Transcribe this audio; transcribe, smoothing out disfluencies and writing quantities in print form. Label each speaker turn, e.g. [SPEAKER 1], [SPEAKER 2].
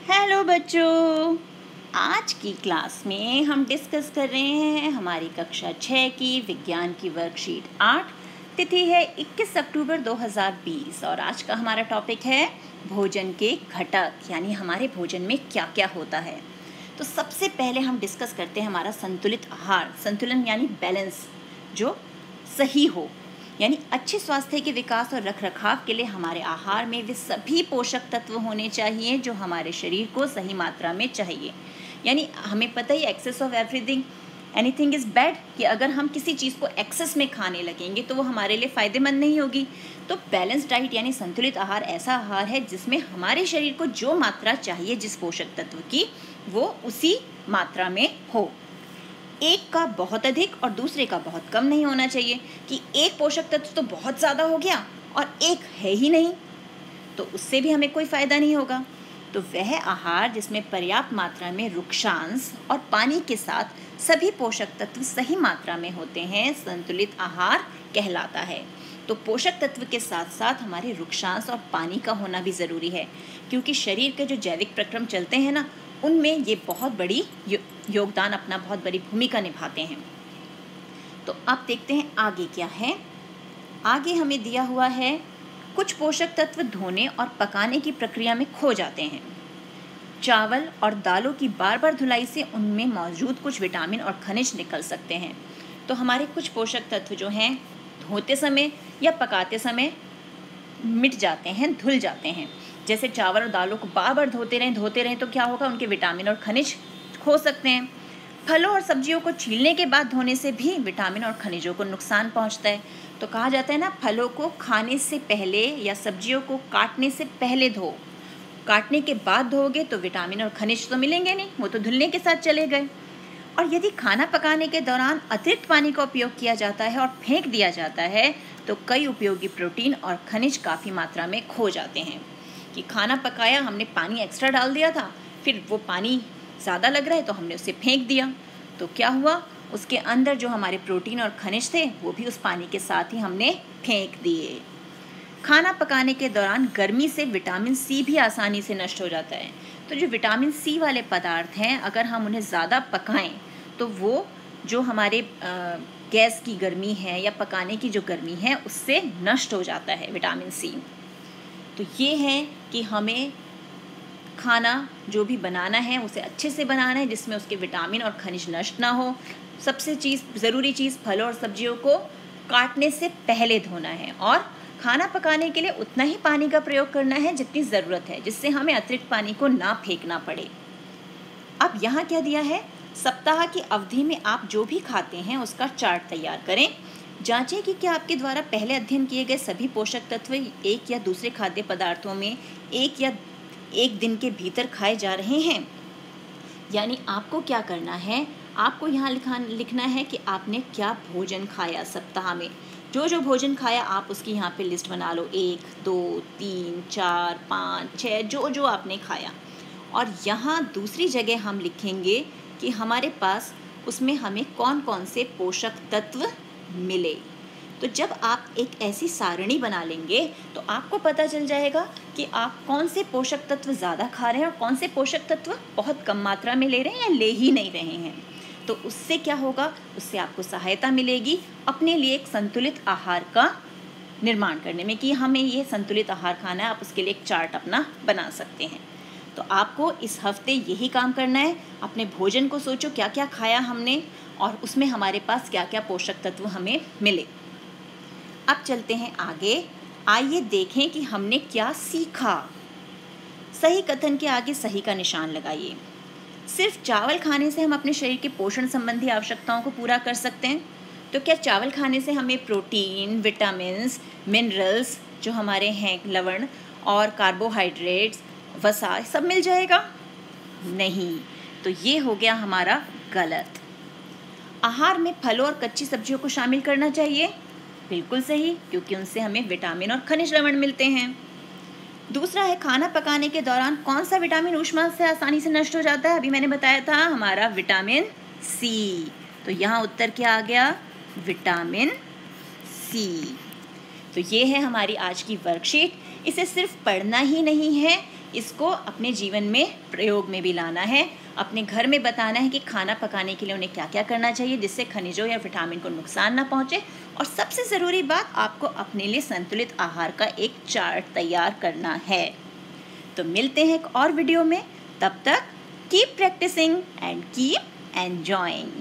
[SPEAKER 1] Hello बच्चों, आज की क्लास में हम डिस्कस कर रहे हैं हमारी कक्षा 6 की विज्ञान की वर्कशीट 8। तिथि है 21 अक्टूबर 2020 और आज का हमारा टॉपिक है भोजन के घटक, यानी हमारे भोजन में क्या क्या होता है। तो सबसे पहले हम डिस्कस करते हैं हमारा संतुलित आहार। संतुलन यानी बैलेंस, जो सही हो, यानी अच्छे स्वास्थ्य के विकास और रखरखाव के लिए हमारे आहार में वे सभी पोषक तत्व होने चाहिए जो हमारे शरीर को सही मात्रा में चाहिए। यानी हमें पता ही excess of anything is bad, कि अगर हम किसी चीज़ को एक्सेस में खाने लगेंगे तो वो हमारे लिए फ़ायदेमंद नहीं होगी। तो बैलेंस डाइट यानी संतुलित आहार ऐसा आहार है जिसमें हमारे शरीर को जो मात्रा चाहिए जिस पोषक तत्व की, वो उसी मात्रा में हो। एक का बहुत अधिक और दूसरे का बहुत कम नहीं होना चाहिए कि एक पोषक तत्व तो बहुत ज़्यादा हो गया और एक है ही नहीं, तो उससे भी हमें कोई फ़ायदा नहीं होगा। तो वह आहार जिसमें पर्याप्त मात्रा में रुक्षांश और पानी के साथ सभी पोषक तत्व सही मात्रा में होते हैं, संतुलित आहार कहलाता है। तो पोषक तत्व के साथ साथ हमारे रुक्षांश और पानी का होना भी ज़रूरी है, क्योंकि शरीर के जो जैविक प्रक्रम चलते हैं ना, उनमें ये बहुत बड़ी योगदान, अपना बहुत बड़ी भूमिका निभाते हैं। तो अब देखते हैं आगे क्या है। आगे हमें दिया हुआ है कुछ पोषक तत्व धोने और पकाने की प्रक्रिया में खो जाते हैं। चावल और दालों की बार बार धुलाई से उनमें मौजूद कुछ विटामिन और खनिज निकल सकते हैं। तो हमारे कुछ पोषक तत्व जो हैं धोते समय या पकाते समय मिट जाते हैं, धुल जाते हैं। जैसे चावल और दालों को बार बार धोते रहें तो क्या होगा, उनके विटामिन और खनिज खो सकते हैं। फलों और सब्जियों को छीलने के बाद धोने से भी विटामिन और खनिजों को नुकसान पहुंचता है। तो कहा जाता है ना, फलों को खाने से पहले या सब्जियों को काटने से पहले धो, काटने के बाद धोगे तो विटामिन और खनिज तो मिलेंगे नहीं, वो तो धुलने के साथ चले गए। और यदि खाना पकाने के दौरान अतिरिक्त पानी का उपयोग किया जाता है और फेंक दिया जाता है तो कई उपयोगी प्रोटीन और खनिज काफ़ी मात्रा में खो जाते हैं। कि खाना पकाया, हमने पानी एक्स्ट्रा डाल दिया था, फिर वो पानी ज़्यादा लग रहा है तो हमने उसे फेंक दिया, तो क्या हुआ, उसके अंदर जो हमारे प्रोटीन और खनिज थे वो भी उस पानी के साथ ही हमने फेंक दिए। खाना पकाने के दौरान गर्मी से विटामिन सी भी आसानी से नष्ट हो जाता है। तो जो विटामिन सी वाले पदार्थ हैं, अगर हम उन्हें ज़्यादा पकाएं तो वो जो हमारे गैस की गर्मी है या पकाने की जो गर्मी है उससे नष्ट हो जाता है विटामिन सी। तो ये है कि हमें खाना जो भी बनाना है उसे अच्छे से बनाना है जिसमें उसके विटामिन और खनिज नष्ट ना हो। सबसे ज़रूरी चीज़, फलों और सब्जियों को काटने से पहले धोना है और खाना पकाने के लिए उतना ही पानी का प्रयोग करना है जितनी ज़रूरत है, जिससे हमें अतिरिक्त पानी को ना फेंकना पड़े। अब यहाँ क्या दिया है, सप्ताह की अवधि में आप जो भी खाते हैं उसका चार्ट तैयार करें। जांचें कि क्या आपके द्वारा पहले अध्ययन किए गए सभी पोषक तत्व एक या दूसरे खाद्य पदार्थों में एक दिन के भीतर खाए जा रहे हैं। यानी आपको क्या करना है, आपको यहाँ लिखना है कि आपने क्या भोजन खाया सप्ताह में। जो भोजन खाया आप उसकी यहाँ पे लिस्ट बना लो, 1, 2, 3, 4, 5, 6, जो आपने खाया। और यहाँ दूसरी जगह हम लिखेंगे कि हमारे पास उसमें हमें कौन कौन से पोषक तत्व मिले। तो जब आप एक ऐसी सारणी बना लेंगे तो आपको पता चल जाएगा कि आप कौन से पोषक तत्व ज़्यादा खा रहे हैं और कौन से पोषक तत्व बहुत कम मात्रा में ले रहे हैं या ले ही नहीं रहे हैं। तो उससे क्या होगा, उससे आपको सहायता मिलेगी अपने लिए एक संतुलित आहार का निर्माण करने में, कि हमें ये संतुलित आहार खाना है। आप उसके लिए एक चार्ट अपना बना सकते हैं। तो आपको इस हफ्ते यही काम करना है, अपने भोजन को सोचो क्या क्या खाया हमने और उसमें हमारे पास क्या क्या पोषक तत्व हमें मिले। अब चलते हैं आगे, आइए देखें कि हमने क्या सीखा। सही कथन के आगे सही का निशान लगाइए। सिर्फ चावल खाने से हम अपने शरीर के पोषण संबंधी आवश्यकताओं को पूरा कर सकते हैं? तो क्या चावल खाने से हमें प्रोटीन, विटामिन्स, मिनरल्स जो हमारे हैं, लवण और कार्बोहाइड्रेट्स, वसा, सब मिल जाएगा? नहीं। तो ये हो गया हमारा गलत। आहार में फलों और कच्ची सब्जियों को शामिल करना चाहिए? बिल्कुल सही, क्योंकि उनसे हमें विटामिन और खनिज लवण मिलते हैं। दूसरा है, खाना पकाने के दौरान कौन सा विटामिन ऊष्मा से आसानी से नष्ट हो जाता है? अभी मैंने बताया था, हमारा विटामिन सी। तो यहाँ उत्तर क्या आ गया, विटामिन सी। तो ये है हमारी आज की वर्कशीट। इसे सिर्फ पढ़ना ही नहीं है इसको अपने जीवन में प्रयोग में भी लाना है। अपने घर में बताना है कि खाना पकाने के लिए उन्हें क्या क्या करना चाहिए जिससे खनिजों या विटामिन को नुकसान ना पहुँचे। और सबसे ज़रूरी बात, आपको अपने लिए संतुलित आहार का एक चार्ट तैयार करना है। तो मिलते हैं एक और वीडियो में, तब तक keep practising and keep enjoying.